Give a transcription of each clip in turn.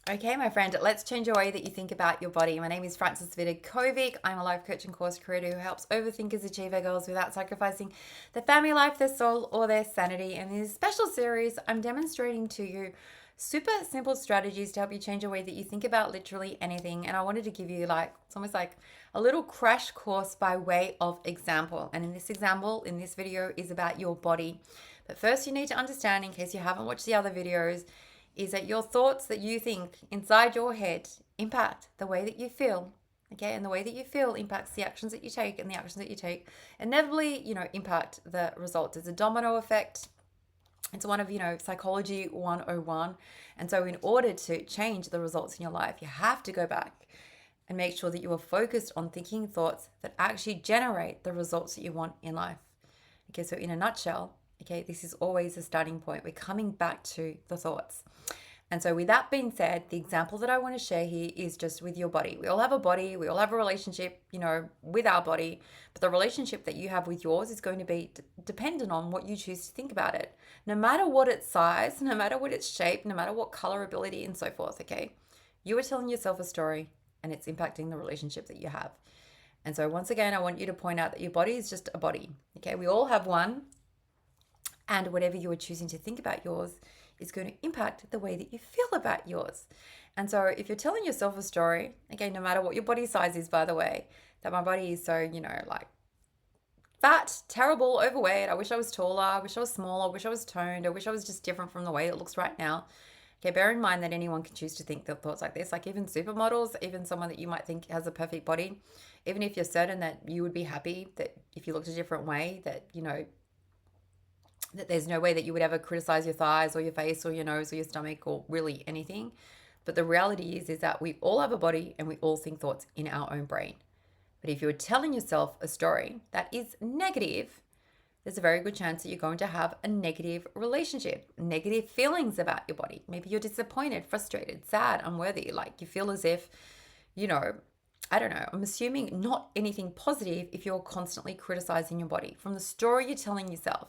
Okay, my friend, let's change your way that you think about your body. My name is Frances Vidakovic. I'm a life coach and course creator who helps overthinkers achieve their goals without sacrificing their family life, their soul, or their sanity. And in this special series, I'm demonstrating to you super simple strategies to help you change the way that you think about literally anything. And I wanted to give you it's almost like a little crash course by way of example. And in this example, in this video, is about your body. But first, you need to understand, in case you haven't watched the other videos, is that your thoughts that you think inside your head impact the way that you feel. Okay, and the way that you feel impacts the actions that you take, and the actions that you take inevitably, impact the results. It's a domino effect. It's one of, psychology 101. And so, in order to change the results in your life, you have to go back and make sure that you are focused on thinking thoughts that actually generate the results that you want in life. Okay, so in a nutshell, okay, this is always a starting point. We're coming back to the thoughts. And so, with that being said, the example that I want to share here is just with your body. We all have a body, we all have a relationship, with our body, but the relationship that you have with yours is going to be dependent on what you choose to think about it. No matter what its size, no matter what its shape, no matter what color, ability, and so forth, okay? You are telling yourself a story and it's impacting the relationship that you have. And so, once again, I want you to point out that your body is just a body, okay? We all have one, and whatever you are choosing to think about yours is going to impact the way that you feel about yours. And so if you're telling yourself a story, okay, no matter what your body size is, by the way, that my body is so, like fat, terrible, overweight, I wish I was taller, I wish I was smaller, I wish I was toned, I wish I was just different from the way it looks right now. Okay, bear in mind that anyone can choose to think the thoughts like this, like even supermodels, even someone that you might think has a perfect body, even if you're certain that you would be happy that if you looked a different way, that, that there's no way that you would ever criticize your thighs or your face or your nose or your stomach or really anything. But the reality is that we all have a body and we all think thoughts in our own brain. But if you're telling yourself a story that is negative, there's a very good chance that you're going to have a negative relationship, negative feelings about your body. Maybe you're disappointed, frustrated, sad, unworthy. Like you feel as if, I don't know, I'm assuming not anything positive if you're constantly criticizing your body from the story you're telling yourself.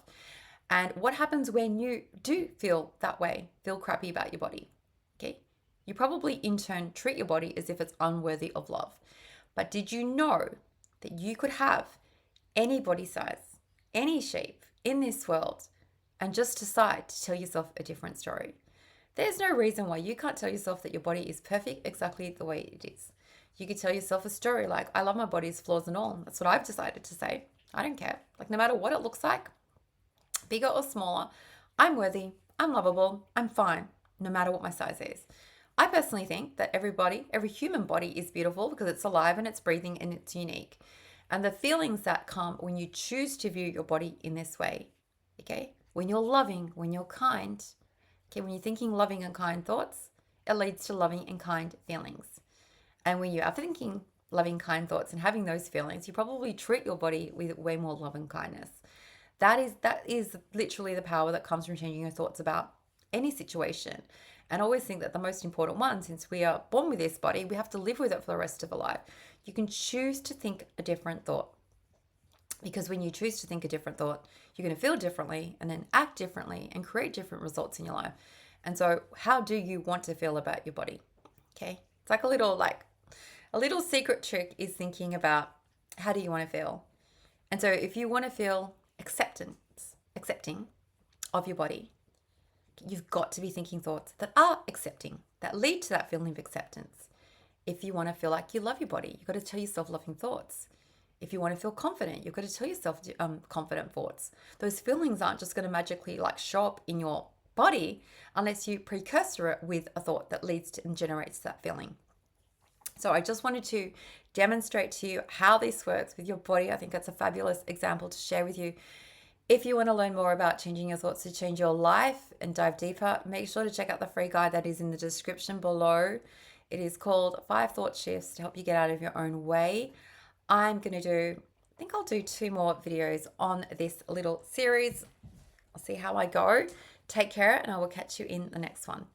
And what happens when you do feel that way, feel crappy about your body? Okay. You probably in turn treat your body as if it's unworthy of love. But did you know that you could have any body size, any shape in this world and just decide to tell yourself a different story? There's no reason why you can't tell yourself that your body is perfect exactly the way it is. You could tell yourself a story like, I love my body's flaws and all. That's what I've decided to say. I don't care. Like, no matter what it looks like, bigger or smaller, I'm worthy, I'm lovable, I'm fine, no matter what my size is. I personally think that every human body is beautiful because it's alive and it's breathing and it's unique. And the feelings that come when you choose to view your body in this way, okay? When you're loving, when you're kind, okay, when you're thinking loving and kind thoughts, it leads to loving and kind feelings. And when you are thinking loving, kind thoughts and having those feelings, you probably treat your body with way more love and kindness. That is literally the power that comes from changing your thoughts about any situation. And I always think that the most important one, since we are born with this body, we have to live with it for the rest of our life. You can choose to think a different thought. Because when you choose to think a different thought, you're going to feel differently and then act differently and create different results in your life. And so, how do you want to feel about your body? Okay? It's like a little secret trick is thinking about how do you want to feel? And so if you want to feel accepting of your body, you've got to be thinking thoughts that are accepting, that lead to that feeling of acceptance. If you want to feel like you love your body, you've got to tell yourself loving thoughts. If you want to feel confident, you've got to tell yourself confident thoughts. Those feelings aren't just going to magically show up in your body unless you precursor it with a thought that leads to and generates that feeling. So I just wanted to demonstrate to you how this works with your body. I think that's a fabulous example to share with you. If you want to learn more about changing your thoughts to change your life and dive deeper, make sure to check out the free guide that is in the description below. It is called 5 Thought Shifts to help you get out of your own way. I think I'll do 2 more videos on this little series. I'll see how I go. Take care, and I will catch you in the next one.